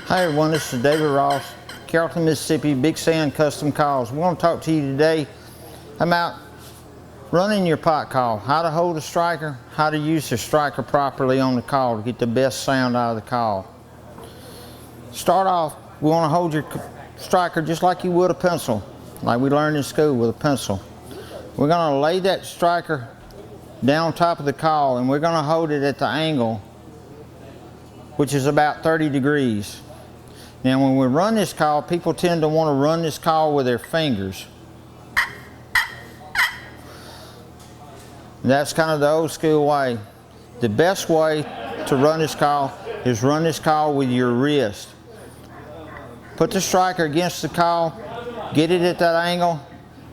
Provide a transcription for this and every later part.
Hi everyone, this is David Ross, Carrollton, Mississippi, Big Sand Custom Calls. We want to talk to you today about running your pot call, how to hold a striker, how to use the striker properly on the call to get the best sound out of the call. Start off, we want to hold your striker just like you would a pencil, like we learned in school with a pencil. We're going to lay that striker down on top of the call and we're going to hold it at the angle which is about 30 degrees. Now when we run this call, people tend to want to run this call with their fingers. That's kind of the old school way. The best way to run this call is run this call with your wrist. Put the striker against the call, get it at that angle,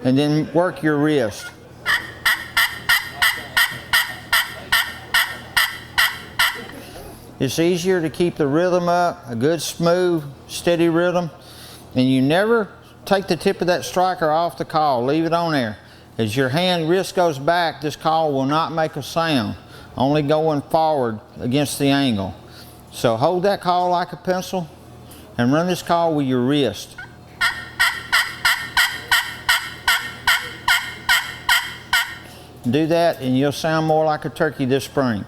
and then work your wrist. It's easier to keep the rhythm up, a good smooth, steady rhythm, and you never take the tip of that striker off the call, leave it on there. As your wrist goes back, this call will not make a sound, only going forward against the angle. So hold that call like a pencil and run this call with your wrist. Do that and you'll sound more like a turkey this spring.